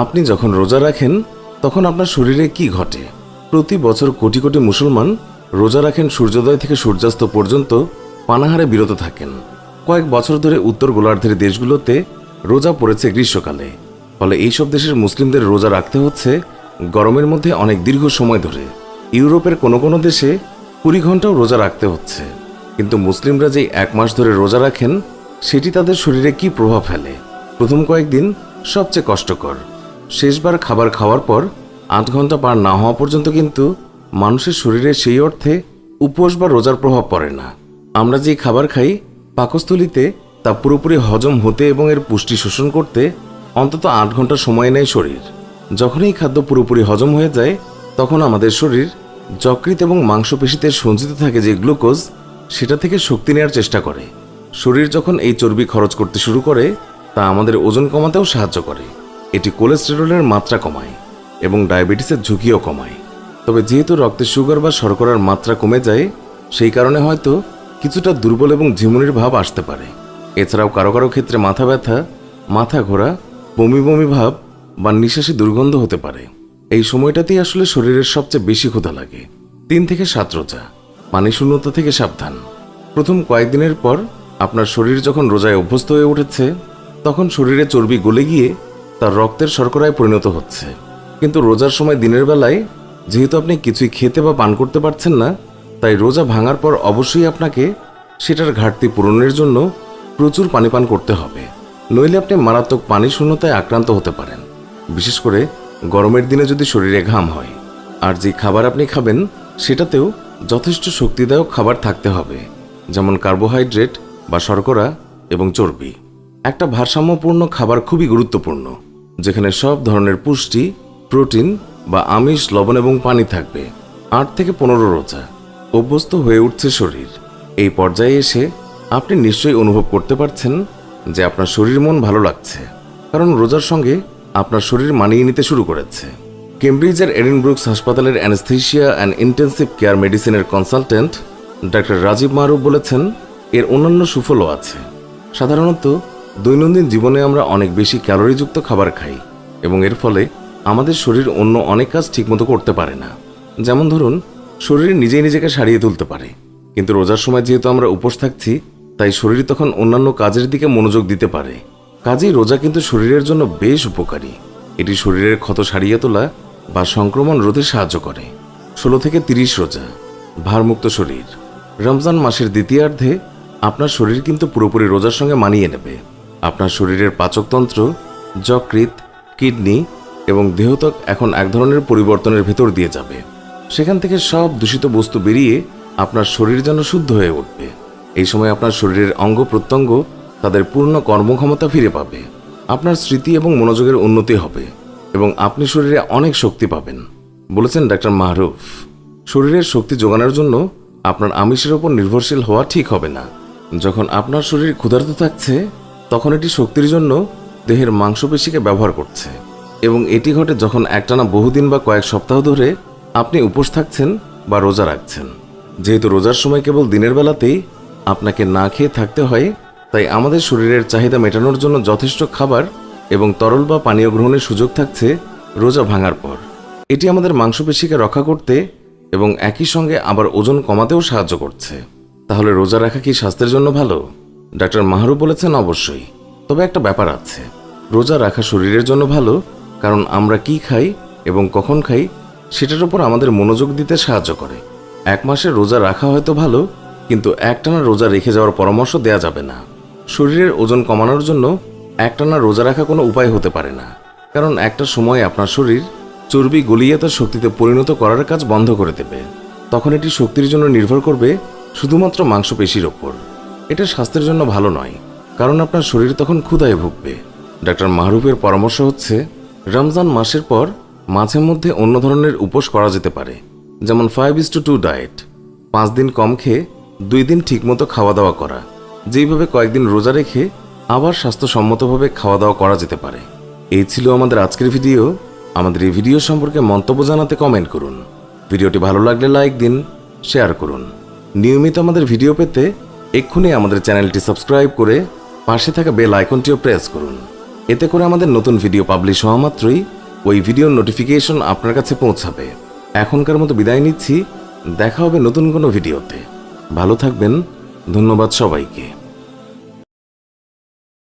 আপনি যখন রোজা রাখেন তখন আপনার শরীরে কি ঘটে? প্রতি বছর কোটি কোটি মুসলমান রোজা রাখেন সূর্যোদয় থেকে সূর্যাস্ত পর্যন্ত পানাহারে বিরত থাকেন। কয়েক বছর ধরে উত্তর গোলার্ধের দেশগুলোতে রোজা পড়েছে গ্রীষ্মকালে, ফলে এইসব দেশের মুসলিমদের রোজা রাখতে হচ্ছে গরমের মধ্যে অনেক দীর্ঘ সময় ধরে। ইউরোপের কোনো কোনো দেশে 20 ঘন্টাও রোজা রাখতে হচ্ছে। কিন্তু মুসলিমরা যেই 1 মাস ধরে রোজা রাখেন সেটি তাদের শরীরে কি প্রভাব ফেলে? প্রথম কয়েকদিন সবচেয়ে কষ্টকর। শেষবার খাবার খাওয়ার পর 8 ঘন্টা পার না হওয়া পর্যন্ত কিন্তু মানুষের শরীরে সেই অর্থে উপোস বা রোজার প্রভাব পড়ে না। আমরা যে খাবার খাই পাকস্থলিতে তা পুরোপুরি হজম হতে এবং এর পুষ্টি শোষণ করতে অন্তত 8 ঘন্টা সময় নেয় শরীর। যখনই খাদ্য পুরোপুরি হজম হয়ে যায় তখন আমাদের শরীর যকৃৎ এবং মাংসপেশিতে সঞ্চিত থাকে যে গ্লুকোজ, সেটা থেকে শক্তি নেওয়ার চেষ্টা করে। শরীর যখন এই চর্বি খরচ করতে শুরু করে তা আমাদের ওজন কমাতেও সাহায্য করে। এটি কোলেস্টেরলের মাত্রা কমায় এবং ডায়াবেটিসের ঝুঁকিও কমায়। তবে যেহেতু রক্তে সুগার বা শর্করার মাত্রা কমে যায়, সেই কারণে হয়তো কিছুটা দুর্বল এবং ঝিমুনির ভাব আসতে পারে। এছাড়াও কারো কারো ক্ষেত্রে মাথা ব্যথা, মাথা ঘোরা, বমি বমি ভাব বা নিঃশ্বাসে দুর্গন্ধ হতে পারে। এই সময়টাতেই আসলে শরীরের সবচেয়ে বেশি ক্ষুধা লাগে। 3 থেকে 7 রোজা, পানি শূন্যতা থেকে সাবধান। প্রথম কয়েকদিনের পর আপনার শরীর যখন রোজায় অভ্যস্ত হয়ে উঠেছে তখন শরীরে চর্বি গলে গিয়ে তার রক্তের শর্করায় পরিণত হচ্ছে। কিন্তু রোজার সময় দিনের বেলায় যেহেতু আপনি কিছুই খেতে বা পান করতে পারছেন না, তাই রোজা ভাঙার পর অবশ্যই আপনাকে সেটার ঘাটতি পূরণের জন্য প্রচুর পানি পান করতে হবে। নইলে আপনি মারাত্মক পানি শূন্যতায় আক্রান্ত হতে পারেন, বিশেষ করে গরমের দিনে যদি শরীরে ঘাম হয়। আর যে খাবার আপনি খাবেন সেটাতেও যথেষ্ট শক্তিদায়ক খাবার থাকতে হবে, যেমন কার্বোহাইড্রেট বা শর্করা এবং চর্বি। একটা ভারসাম্যপূর্ণ খাবার খুবই গুরুত্বপূর্ণ, যেখানে সব ধরনের পুষ্টি, প্রোটিন বা আমিষ, লবণ এবং পানি থাকবে। 8 থেকে 15 রোজা, অভ্যস্ত হয়ে উঠছে শরীর। এই পর্যায়ে এসে আপনি নিশ্চয়ই অনুভব করতে পারছেন যে আপনার শরীর মন ভালো লাগছে, কারণ রোজার সঙ্গে আপনার শরীর মানিয়ে নিতে শুরু করেছে। কেমব্রিজের এডিনব্রুকস হাসপাতালের অ্যানেস্থেশিয়া অ্যান্ড ইন্টেন্সিভ কেয়ার মেডিসিনের কনসালটেন্ট ডাক্তার রাজীব মারুফ বলেছেন, এর অন্যান্য সুফলও আছে। সাধারণত দৈনন্দিন জীবনে আমরা অনেক বেশি ক্যালোরিযুক্ত খাবার খাই এবং এর ফলে আমাদের শরীর অন্য অনেক কাজ ঠিকমতো করতে পারে না। যেমন ধরুন, শরীর নিজেই নিজেকে সারিয়ে তুলতে পারে, কিন্তু রোজার সময় যেহেতু আমরা উপোস থাকছি তাই শরীর তখন অন্যান্য কাজের দিকে মনোযোগ দিতে পারে। কাজেই রোজা কিন্তু শরীরের জন্য বেশ উপকারী। এটি শরীরের ক্ষত সারিয়ে তোলা বা সংক্রমণ রোধে সাহায্য করে। 16 থেকে 30 রোজা, ভারমুক্ত শরীর। রমজান মাসের দ্বিতীয়ার্ধে আপনার শরীর কিন্তু পুরোপুরি রোজার সঙ্গে মানিয়ে নেবে। আপনার শরীরের পাচকতন্ত্র, যকৃৎ, কিডনি এবং দেহত্বক এখন এক ধরনের পরিবর্তনের ভেতর দিয়ে যাবে। সেখান থেকে সব দূষিত বস্তু বেরিয়ে আপনার শরীর যেন শুদ্ধ হয়ে উঠবে। এই সময় আপনার শরীরের অঙ্গ প্রত্যঙ্গ তাদের পূর্ণ কর্মক্ষমতা ফিরে পাবে। আপনার স্মৃতি এবং মনোযোগের উন্নতি হবে এবং আপনি শরীরে অনেক শক্তি পাবেন, বলেছেন ডাক্তার মারুফ। শরীরের শক্তি যোগানোর জন্য আপনার আমিষের ওপর নির্ভরশীল হওয়া ঠিক হবে না। যখন আপনার শরীর ক্ষুধার্ত থাকছে তখন এটি শক্তির জন্য দেহের মাংসপেশিকে ব্যবহার করছে এবং এটি ঘটে যখন একটানা বহুদিন বা কয়েক সপ্তাহ ধরে আপনি উপোস থাকছেন বা রোজা রাখছেন। যেহেতু রোজার সময় কেবল দিনের বেলাতেই আপনাকে না খেয়ে থাকতে হয়, তাই আমাদের শরীরের চাহিদা মেটানোর জন্য যথেষ্ট খাবার এবং তরল বা পানীয় গ্রহণের সুযোগ থাকছে রোজা ভাঙার পর। এটি আমাদের মাংসপেশিকে রক্ষা করতে এবং একই সঙ্গে আবার ওজন কমাতেও সাহায্য করছে। তাহলে রোজা রাখা কি স্বাস্থ্যের জন্য ভালো? ডাক্তার মাহরুফ বলেছেন, অবশ্যই। তবে একটা ব্যাপার আছে, রোজা রাখা শরীরের জন্য ভালো কারণ আমরা কি খাই এবং কখন খাই সেটার উপর আমাদের মনোযোগ দিতে সাহায্য করে। 1 মাসের রোজা রাখা হয়তো ভালো, কিন্তু একটানা রোজা রেখে যাওয়ার পরামর্শ দেয়া যাবে না। শরীরের ওজন কমানোর জন্য একটানা রোজা রাখা কোনো উপায় হতে পারে না, কারণ একটা সময় আপনার শরীর চর্বি গলিয়ে তার শক্তিতে পরিণত করার কাজ বন্ধ করে দেবে। তখন এটি শক্তির জন্য নির্ভর করবে শুধুমাত্র মাংসপেশির ওপর। এটা স্বাস্থ্যের জন্য ভালো নয়, কারণ আপনার শরীর তখন ক্ষুধায় ভুগবে। ডাক্তার মাহরুফের পরামর্শ হচ্ছে, রমজান মাসের পর মাঝে মধ্যে অন্য ধরনের উপোস করা যেতে পারে, যেমন 5:2 ডায়েট। 5 দিন কম খেয়ে 2 দিন ঠিকমতো খাওয়া দাওয়া করা, যেইভাবে কয়েকদিন রোজা রেখে আবার স্বাস্থ্যসম্মতভাবে খাওয়া দাওয়া করা যেতে পারে। এই ছিল আমাদের আজকের ভিডিও। আমাদের এই ভিডিও সম্পর্কে মন্তব্য জানাতে কমেন্ট করুন। ভিডিওটি ভালো লাগলে লাইক দিন, শেয়ার করুন। নিয়মিত আমাদের ভিডিও পেতে এক্ষুনি আমাদের চ্যানেলটি সাবস্ক্রাইব করে পাশে থাকা বেল আইকনটিও প্রেস করুন। এতে করে আমাদের নতুন ভিডিও পাবলিশ হওয়া মাত্রই ওই ভিডিওর নোটিফিকেশন আপনার কাছে পৌঁছাবে। এখনকার মতো বিদায় নিচ্ছি, দেখা হবে নতুন কোনো ভিডিওতে। ভালো থাকবেন, ধন্যবাদ সবাইকে।